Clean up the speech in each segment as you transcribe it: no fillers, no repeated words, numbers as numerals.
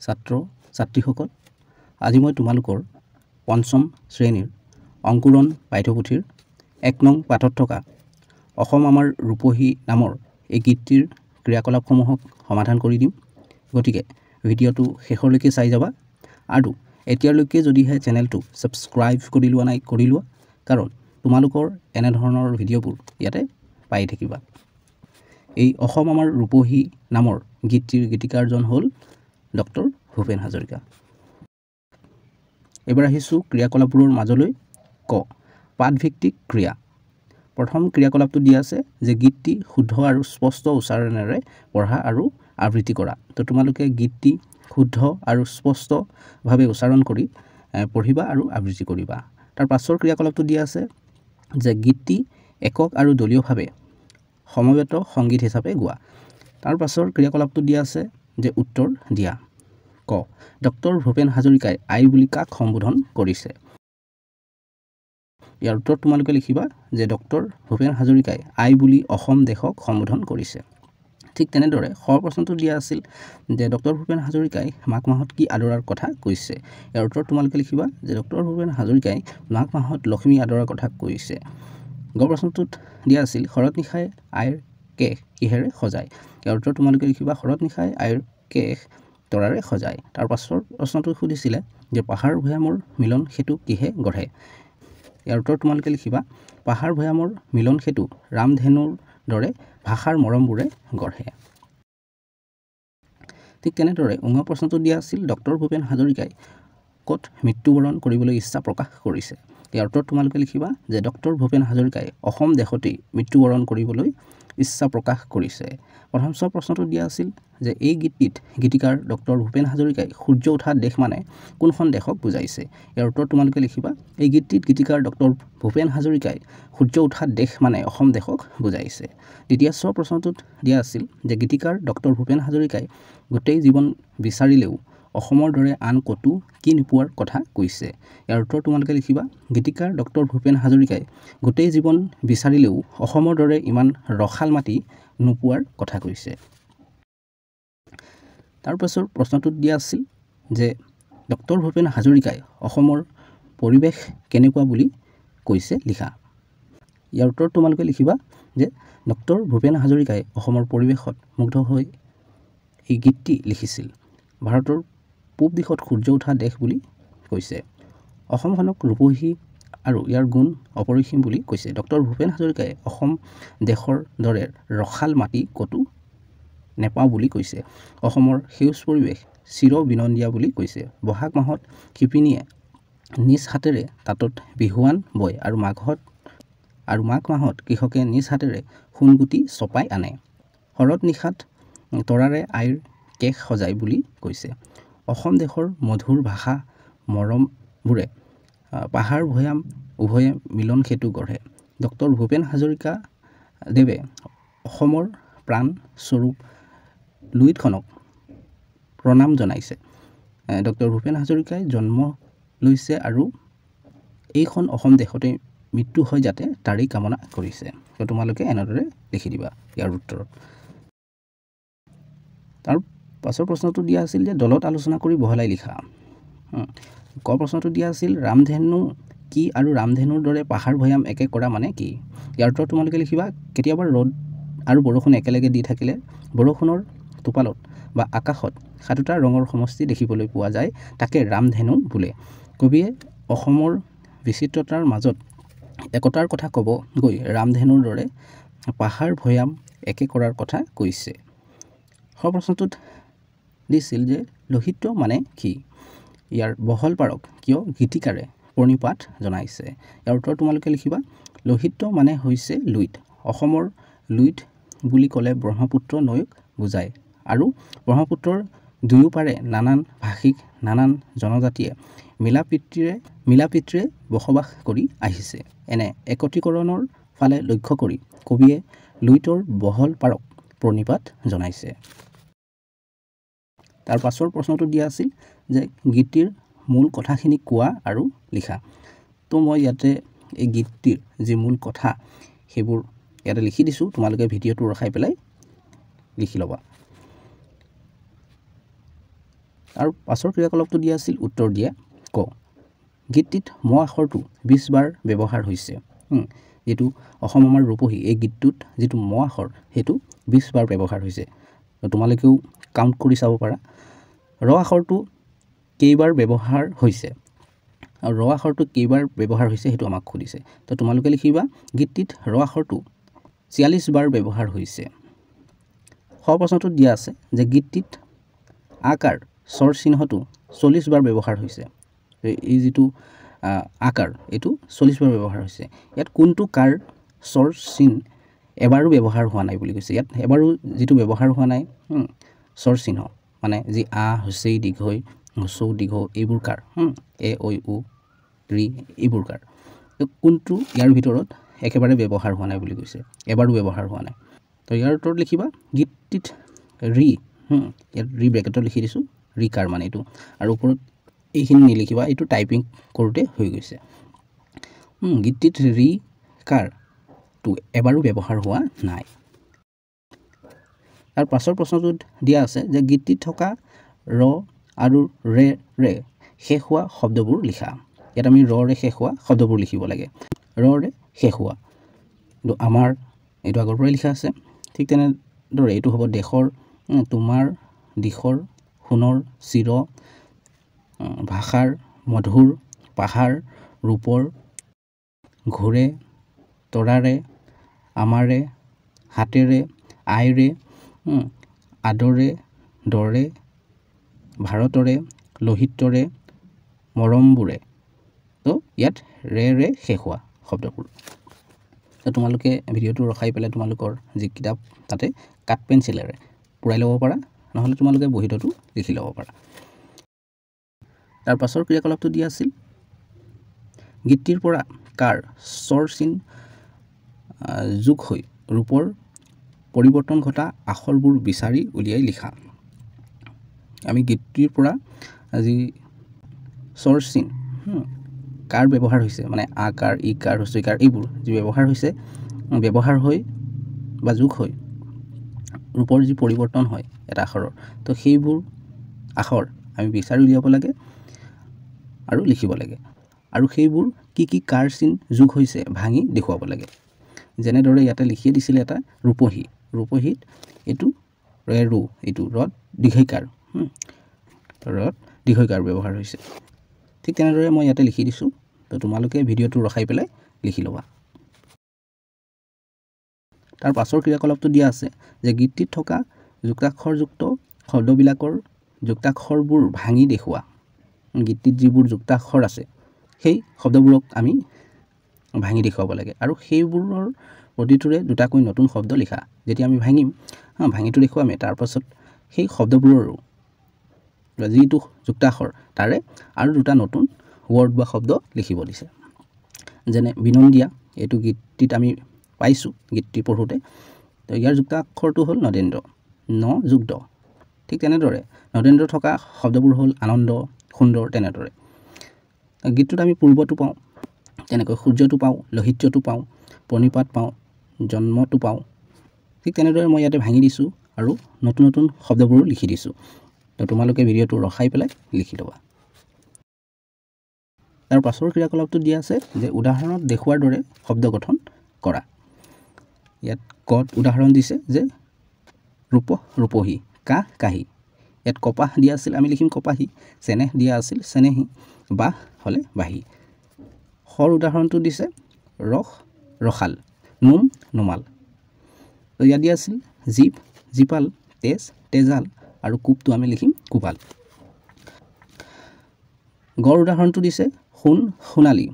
ছাত্ৰ ছাত্ৰীসকল, আজি মই তোমালোকৰ পঞ্চম শ্ৰেণীৰ অংকুৰণ পাঠ্যপুথিৰ ১ নং পাঠত থকা অসম আমাৰ ৰূপহী নামৰ এই গীতটিৰ ক্ৰিয়াকলাপসমূহক সমাধান কৰি দিম। গতিকে ভিডিঅ'টো শেষলৈকে চাই যাবা আৰু এতিয়ালৈকে যদিহে চেনেলটো ছাবস্ক্ৰাইব কৰি লোৱা নাই কৰি লোৱা, কাৰণ তোমালোকৰ এনেধৰণৰ ভিডিঅ'বোৰ ইয়াতে পাই থাকিবা। এই অসম আমাৰ ৰূপহী নামৰ গীতটিৰ গীতিকাৰজন হ'ল ডক্টৰ ভূপেন হাজৰিকা। এবাৰ আহিছোঁ ক্ৰিয়াকলাপবোৰৰ মাজলৈ। ক, পাঠভিত্তিক ক্ৰিয়া। প্ৰথম ক্ৰিয়াকলাপটো দিয়া আছে যে গীতটি শুদ্ধ আৰু স্পষ্ট উচ্চাৰণেৰে পঢ়া আৰু আবৃত্তি কৰা। তো তোমালোকে গীতটি শুদ্ধ আৰু স্পষ্টভাৱে উচ্চাৰণ কৰি পঢ়িবা আৰু আবৃত্তি কৰিবা। তাৰ পাছৰ ক্ৰিয়াকলাপটো দিয়া আছে যে গীতটি একক আৰু দলীয়ভাৱে সমবেত সংগীত হিচাপে গোৱা। তাৰ পাছৰ ক্ৰিয়াকলাপটো দিয়া আছে যে উত্তৰ দিয়া। ক, ডক্টৰ ভূপেন হাজৰিকাই আই বুলি কাক সম্বোধন কৰিছে? ইয়াৰ উত্তৰত তোমালোকে লিখিবা যে ডক্টৰ ভূপেন হাজৰিকাই আই বুলি অসম দেশক সম্বোধন কৰিছে। ঠিক তেনেদৰে খ প্ৰশ্নটো দিয়া আছিল যে ডক্টৰ ভূপেন হাজৰিকাই মাঘ মাহত কি আদৰাৰ কথা কৈছে? ইয়াৰ উত্তৰত তোমালোকে লিখিবা যে ডক্টৰ ভূপেন হাজৰিকাই মাঘ মাহত লক্ষ্মী আদৰাৰ কথা কৈছে। গ প্ৰশ্নটোত দিয়া আছিল শৰৎ নিশাই আইৰ কেশ কিহেৰে সজায়? ইয়াৰ উত্তৰত তোমালোকে লিখিবা শৰৎ নিশাই আইৰ কেশ তৰাৰে সজায়। তাৰ পাছৰ প্ৰশ্নটো সুধিছিলে যে পাহাৰ ভৈয়ামৰ মিলন সেতু কিহে গঢ়ে? ইয়াৰ উত্তৰত তোমালোকে লিখিবা পাহাৰ ভৈয়ামৰ মিলন সেতু ৰামধেনুৰ দৰে ভাষাৰ মৰমবোৰে গঢ়ে। ঠিক তেনেদৰে উঙৰ প্ৰশ্নটো দিয়া আছিল ডক্টৰ ভূপেন হাজৰিকাই ক'ত মৃত্যুবৰণ কৰিবলৈ ইচ্ছা প্ৰকাশ কৰিছে? ইয়াৰ উত্তৰত তোমালোকে লিখিবা যে ডক্টৰ ভূপেন হাজৰিকাই অসম দেশতেই মৃত্যুবৰণ কৰিবলৈ ইচ্ছা প্ৰকাশ কৰিছে। প্ৰথম ছ প্ৰশ্নটো দিয়া আছিল যে এই গীতটিত গীতিকাৰ ডক্টৰ ভূপেন হাজৰিকাই সূৰ্য উঠা দেশ মানে কোনখন দেশক বুজাইছে? ইয়াৰ উত্তৰত তোমালোকে লিখিবা এই গীতটিত গীতিকাৰ ডক্টৰ ভূপেন হাজৰিকাই সূৰ্য উঠা দেশ মানে অসম দেশক বুজাইছে। দ্বিতীয় ছ প্ৰশ্নটোত দিয়া আছিল যে গীতিকাৰ ডক্টৰ ভূপেন হাজৰিকাই গোটেই জীৱন বিচাৰিলেও অসমৰ দৰে আন ক'তো কি নোপোৱাৰ কথা কৈছে? ইয়াৰ উত্তৰ তোমালোকে লিখিবা গীতিকাৰ ডক্টৰ ভূপেন হাজৰিকাই গোটেই জীৱন বিচাৰিলেও অসমৰ দৰে ইমান ৰসাল মাটি নোপোৱাৰ কথা কৈছে। তাৰ পাছৰ প্ৰশ্নটোত দিয়া আছিল যে ডক্টৰ ভূপেন হাজৰিকাই অসমৰ পৰিৱেশ কেনেকুৱা বুলি কৈছে লিখা। ইয়াৰ উত্তৰত তোমালোকে লিখিবা যে ডক্টৰ ভূপেন হাজৰিকাই অসমৰ পৰিৱেশত মুগ্ধ হৈ এই গীতটি লিখিছিল। ভাৰতৰ পূব দিশত সূৰ্য উঠা দেশ বুলি কৈছে। অসমখনক ৰূপহী আৰু ইয়াৰ গুণ অপৰিসীম বুলি কৈছে। ডক্টৰ ভূপেন হাজৰিকাই অসম দেশৰ দৰে ৰসাল মাটি ক'তো নেপাওঁ বুলি কৈছে। অসমৰ সেউজ পৰিৱেশ চিৰ বিনন্দীয়া বুলি কৈছে। বহাগ মাহত শিপিনীয়ে নিজ হাতেৰে তাঁতত বিহুৱান বয় আৰু মাঘ মাহত কৃষকে নিজ হাতেৰে সোণগুটি চপাই আনে। শৰৎ নিশাত তৰাৰে আইৰ কেশ সজায় বুলি কৈছে। অসম দেশৰ মধুৰ ভাষা মৰমবোৰে পাহাৰ ভৈয়াম উভয়ে মিলন সেতু গঢ়ে। ডক্টৰ ভূপেন হাজৰিকা দেৱে অসমৰ প্ৰাণ স্বৰূপ লুইতখনক প্ৰণাম জনাইছে। ডক্টৰ ভূপেন হাজৰিকাই জন্ম লৈছে আৰু এইখন অসম দেশতে মৃত্যু হয় যাতে তাৰেই কামনা কৰিছে। তো তোমালোকে এনেদৰে লিখি দিবা ইয়াৰ উত্তৰত। তাৰ পাছৰ প্ৰশ্নটো দিয়া আছিল যে দলত আলোচনা কৰি বহলাই লিখা। ক প্ৰশ্নটো দিয়া আছিল ৰামধেনু কি আৰু ৰামধেনুৰ দৰে পাহাৰ ভৈয়াম একে কৰা মানে কি? ইয়াৰ উত্তৰত তোমালোকে লিখিবা কেতিয়াবা ৰ'দ আৰু বৰষুণ একেলগে দি থাকিলে বৰষুণৰ টোপালত বা আকাশত সাতোটা ৰঙৰ সমষ্টি দেখিবলৈ পোৱা যায়, তাকে ৰামধেনু বোলে। কবিয়ে অসমৰ বিচিত্ৰতাৰ মাজত একতাৰ কথা ক'ব গৈ ৰামধেনুৰ দৰে পাহাৰ ভৈয়াম একে কৰাৰ কথা কৈছে। শ প্ৰশ্নটোত দিছিল যে লোহিত মানে কি? ইয়াৰ বহল পাৰক কিয় গীতিকাৰে প্ৰণিপাত জনাইছে? ইয়াৰ উত্তৰ তোমালোকে লিখিবা লোহিত মানে হৈছে লুইত। অসমৰ লুইত বুলি ক'লে ব্ৰহ্মপুত্ৰ নৈক বুজায় আৰু ব্ৰহ্মপুত্ৰৰ দুয়োপাৰে নানান ভাষিক নানান জনজাতিয়ে মিলাপ্ৰীতিৰে বসবাস কৰি আহিছে। এনে একত্ৰীকৰণৰ ফালে লক্ষ্য কৰি কবিয়ে লুইতৰ বহল পাৰক প্ৰণিপাত জনাইছে। তাৰ পাছৰ প্ৰশ্নটো দিয়া আছিল যে গীতটিৰ মূল কথাখিনি কোৱা আৰু লিখা। তো মই ইয়াতে এই গীতটিৰ যি মূল কথা সেইবোৰ ইয়াতে লিখি দিছোঁ, তোমালোকে ভিডিঅ'টো ৰখাই পেলাই লিখি ল'বা। আৰু পাছৰ ক্ৰিয়াকলাপটো দিয়া আছিল উত্তৰ দিয়া ক গীতটিত ম আখৰটো 20 বাৰ ব্যৱহাৰ হৈছে যেটো অসম আমাৰ ৰূপহী এই গীতটোত যেটো ম আখৰ হেতু 20 বাৰ ব্যৱহাৰ হৈছে তোমালোকেও কাউন্ট কৰি চাব পাৰা ৰ আখৰটো কেইবাৰ ব্যৱহাৰ হৈছে আৰু ৰ আখৰটো কেইবাৰ ব্যৱহাৰ হৈছে হেতু আমাক খুদিছে তো তোমালোকে লিখিবা গীতটিত ৰ আখৰটো 46 বাৰ ব্যৱহাৰ হৈছে খ প্ৰশ্নটোত দিয়া আছে যে গীতটিত আকাৰ স্বৰ চিহ্নটো 40 বাৰ ব্যৱহাৰ হৈছে এই যেটো আকাৰ এটো 40 বাৰ ব্যৱহাৰ হৈছে ইয়াত কোনটো কাৰ স্বৰ চিহ্ন এবাৰো ব্যৱহাৰ হোৱা নাই বুলি কৈছে ইয়াত এবাৰো যেটো ব্যৱহাৰ হোৱা নাই স্বৰ চিহ্ন মানে যি আ হসেই দীঘই হসৌ দীঘ এইবোৰ কাৰ এ ঐ উ ৰি এইবোৰ কাৰ কোনটো ইয়াৰ ভিতৰত একেবাৰে ব্যৱহাৰ হোৱা নাই বুলি কৈছে এবাৰো ব্যৱহাৰ হোৱা নাই তো ইয়াৰ উত্তৰত লিখিবা গীতটিত ৰি ইয়াত ৰি ব্ৰেকেটত লিখি দিছো ৰি কাৰ মানে এটো আৰু ওপৰত এইখিনি নিলিখিবা এটো টাইপিং কৰোতে হৈ গৈছে গীতটিত ৰি কাৰ তো এবাৰো ব্যৱহাৰ হোৱা নাই আৰু পাছৰ প্ৰশ্নটোত দিয়া আছে যে গীতটিত থকা ৰ আৰু ৰে শেষ হোৱা শব্দবোৰ লিখা ইয়াত আমি ৰ ৰে শেষ হোৱা শব্দবোৰ লিখিব লাগে ৰ ৰে শেষ হোৱা তো আমাৰ এটো আগৰ পৰাই লিখা আছে ঠিক তেনেদৰে এটো হ'ব দেশৰ তোমাৰ দিশৰ সোণৰ চিৰ ভাষাৰ মধুৰ পাহাৰ ৰূপৰ ঘূৰে তৰাৰে আমাৰে হাতেৰে আইৰে আদৰে দৰে ভাৰতৰে লোহিতৰে মৰমবোৰে তো ইয়াত ৰে শেষ হোৱা শব্দবোৰ তো তোমালোকে ভিডিওটো ৰখাই পেলাই তোমালোকৰ যি কিতাপ তাতে কাট পেন্সিলেৰে পুৰাই ল'ব পাৰা নহলে তোমালোকে বহিটো লিখি ল'ব পাৰা তাৰ পাছৰ ক্ৰিয়াকলাপটো দিয়া আছিল গীতটিৰ পৰা কাৰ স্বৰ চিন যোগ হৈ ৰূপৰ পৰিৱৰ্তন ঘটা আখৰবোৰ বিচাৰি উলিয়াই লিখা আমি গীতটিৰ পৰা আজি স্বৰ চিন কাৰ ব্যৱহাৰ হৈছে মানে আকাৰ ইকাৰ হস্যইকাৰ এইবোৰ যি ব্যৱহাৰ হৈছে ব্যৱহাৰ হৈ বা যোগ হৈ ৰূপৰ যি পৰিৱৰ্তন হয় এটা আখৰৰ তো সেইবোৰ আখৰ আমি বিচাৰি উলিয়াব লাগে আৰু লিখিব লাগে আৰু সেইবোৰ কি কাৰ চিন যোগ হৈছে ভাঙি দেখুৱাব লাগে যেনে দৰে ইয়াতে লিখি দিছিল এটা ৰূপহীত এটো ৰেৰু এটো ৰদ দীঘইকাৰ ৰদ দীঘইকাৰ ব্যৱহাৰ হৈছে ঠিক তেনেদৰে মই ইয়াতে লিখি দিছো তো তোমালোকে ভিডিওটো ৰখাই পেলাই লিখি লবা তাৰ পাছৰ ক্ৰিয়াকলাপটো দিয়া আছে যে গীতটিত থকা যুক্তাক্ষৰযুক্ত শব্দবিলাকৰ যুক্তাক্ষৰবোৰ ভাঙি দেখুৱা গীতটিত যিবোৰ যুক্তাক্ষৰ আছে সেই শব্দবোৰক আমি ভাঙি দেখুৱাব লাগে আৰু সেইবোৰৰ প্ৰতিটোৰে দুটাকৈ নতুন শব্দ লিখা যেতিয়া আমি ভাঙিম ভাঙিটো দেখুৱামে তাৰ পাছত সেই শব্দবোৰৰ যিটো যুক্তাক্ষৰ তাৰে আৰু দুটা নতুন ওয়াৰ্ড বা শব্দ লিখিব দিছে যেনে বিনন্দিয়া এটো গীতটিত আমি পাইছো গীতটি পঢ়োতে তো ইয়াৰ যুক্তাক্ষৰটো হ'ল নদেন্দ্ৰ ন যোগ দ ঠিক তেনেদৰে নদেন্দ্ৰ থকা শব্দবোৰ হ'ল আনন্দ সুন্দৰ তেনেদৰে গীতটোত আমি পূৰ্বটো পাওঁ তেনেকৈ সূৰ্যটো পাওঁ লোহিত্যটো পাওঁ পনিপাত পাওঁ জন্মটো পাওঁ ঠিক তেনেদৰে মই ইয়াতে ভাঙি দিছো আৰু নতুন নতুন শব্দবোৰ লিখি দিছো তো তোমালোকে ভিডিওটো ৰখাই পেলাই লিখি লবা তাৰ পাছৰ ক্ৰিয়াকলাপটো দিয়া আছে যে উদাহৰণত দেখুৱাৰ দৰে শব্দ গঠন কৰা ইয়াত কত উদাহৰণ দিছে যে ৰূপহী কাহি ইয়াত কপাহ দিয়া আছিল আমি লিখিম কপাহী চেনেহ দিয়া আছিল চেনেহী বাহ হলে বাহী খৰ উদাহৰণটো দিছে ৰখাল নুমাল তো ইয়াত দিয়া আছিল জীপ জীপাল তেজাল আৰু কুপটো আমি লিখিম কুপাল গড় উদাহৰণটো দিছে সোণালী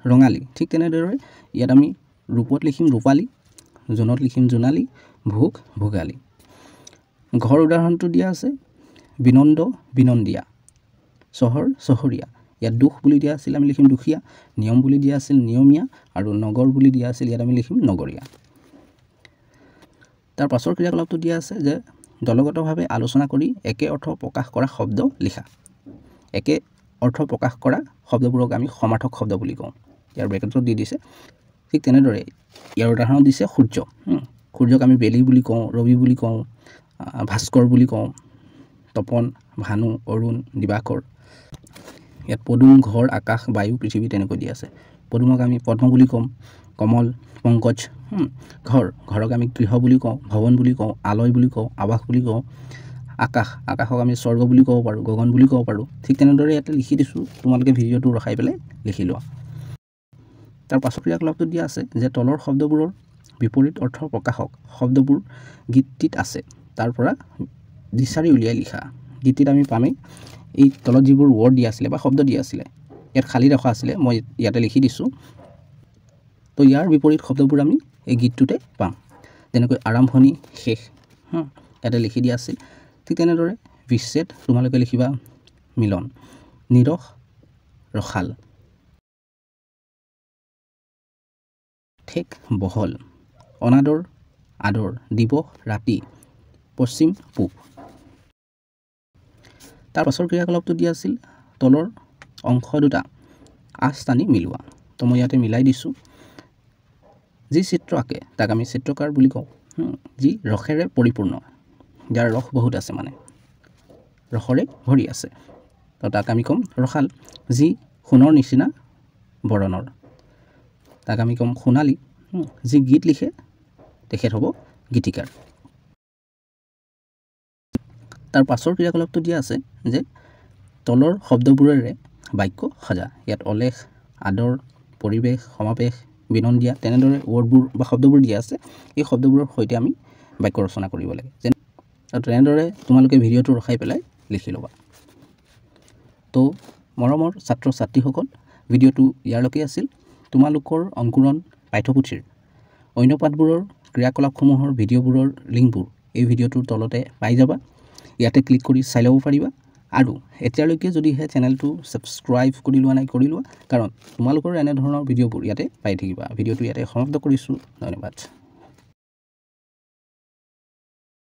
ৰঙালী ঠিক তেনেদৰে ইয়াত আমি ৰূপত লিখিম ৰূপালী জোনত লিখিম জোনালী ভোগালী ঘৰ উদাহৰণটো দিয়া আছে বিনন্দিয়া চহৰীয়া ইয়াত দুখ বুলি দিয়া আছিল আমি লিখিম দুখীয়া নিয়ম বুলি দিয়া আছিল নিয়মীয়া আৰু নগৰ বুলি দিয়া আছিল ইয়াত আমি লিখিম নগৰীয়া তাৰ পাছৰ ক্ৰিয়াকলাপটো দিয়া আছে যে দলগতভাৱে আলোচনা কৰি একে অৰ্থ প্ৰকাশ কৰা শব্দ লিখা একে অৰ্থ প্ৰকাশ কৰা শব্দবোৰক আমি সমাৰ্থক শব্দ বুলি কওঁ ইয়াৰ ব্ৰেকেটত দি দিছে ঠিক তেনেদৰে ইয়াৰ উদাহৰণ দিছে সূৰ্যক আমি বেলি বুলি কওঁ ৰবি বুলি কওঁ ভাস্কৰ বুলি কওঁ তপন ভানু অৰুণ দিবাকৰ ইয়াত পদুম ঘৰ আকাশ বায়ু পৃথিৱী তেনেকৈ দিয়া আছে পদুমক আমি পদ্ম বুলি ক'ম কমল পংকজ ঘৰক আমি গৃহ বুলি কওঁ ভৱন বুলি কওঁ আলয় বুলি কওঁ আৱাস বুলি কওঁ আকাশক আমি স্বৰ্গ বুলি ক'ব পাৰোঁ গগন বুলি ক'ব পাৰোঁ ঠিক তেনেদৰে ইয়াতে লিখি দিছোঁ তোমালোকে ভিডিঅ'টো ৰখাই পেলাই লিখি লোৱা তাৰ পাছৰ ক্ৰিয়াকলাপটো দিয়া আছে যে তলৰ শব্দবোৰৰ বিপৰীত অৰ্থ প্ৰকাশক শব্দবোৰ গীতটিত আছে তাৰ পৰা বিচাৰি উলিয়াই লিখা গীতটিত আমি পামেই এই তলত যিবোৰ ৱৰ্ড দিয়া আছিলে বা শব্দ দিয়া আছিলে ইয়াত খালী ৰখা আছিলে মই ইয়াতে লিখি দিছোঁ তো ইয়াৰ বিপৰীত শব্দবোৰ আমি এই গীতটোতে পাম যেনেকৈ আৰম্ভণি শেষ ইয়াতে লিখি দিয়া আছিল ঠিক তেনেদৰে বিচ্ছেদ তোমালোকে লিখিবা মিলন নিৰস ৰসাল ঠেক বহল অনাদৰ আদৰ দিৱস ৰাতি পশ্চিম পূব তাৰ পাছৰ ক্ৰিয়াকলাপটো দিয়া আছিল তলৰ অংশ দুটা আঁচ টানি মিলোৱা তো মই ইয়াতে মিলাই দিছোঁ যি চিত্ৰ আঁকে তাক আমি চিত্ৰকাৰ বুলি কওঁ যি ৰসেৰে পৰিপূৰ্ণ যাৰ ৰস বহুত আছে মানে ৰসৰে ভৰি আছে তো তাক আমি ক'ম ৰসাল যি সোণৰ নিচিনা বৰণৰ তাক আমি ক'ম সোণালী যি গীত লিখে তেখেত হ'ব গীতিকাৰ তাৰ পাছৰ ক্ৰিয়াকলাপটো দিয়া আছে যে তলৰ শব্দবোৰেৰে বাক্য সজা ইয়াত অলেখ আদৰ পৰিৱেশ সমাৱেশ বিনন্দিয়া তেনেদৰে ৱৰ্ডবোৰ বা শব্দবোৰ দিয়া আছে এই শব্দবোৰৰ সৈতে আমি বাক্য ৰচনা কৰিব লাগে আৰু তেনেদৰে তোমালোকে ভিডিঅ'টো ৰখাই পেলাই লিখি ল'বা তো মৰমৰ ছাত্ৰ ছাত্ৰীসকল ভিডিঅ'টো ইয়ালৈকে আছিল তোমালোকৰ অংকুৰণ পাঠ্যপুথিৰ অন্য পাঠবোৰৰ ক্ৰিয়াকলাপসমূহৰ ভিডিঅ'বোৰৰ লিংকবোৰ এই ভিডিঅ'টোৰ তলতে পাই যাবা ইয়াতে ক্লিক কৰি চাই ল'ব পাৰিবা আৰু এতিয়ালৈকে যদিহে চেনেলটো ছাবস্ক্ৰাইব কৰি লোৱা নাই কৰি লোৱা কাৰণ তোমালোকৰ এনেধৰণৰ ভিডিঅ'বোৰ ইয়াতে পাই থাকিবা ভিডিঅ'টো ইয়াতে সমাপ্ত কৰিছোঁ ধন্যবাদ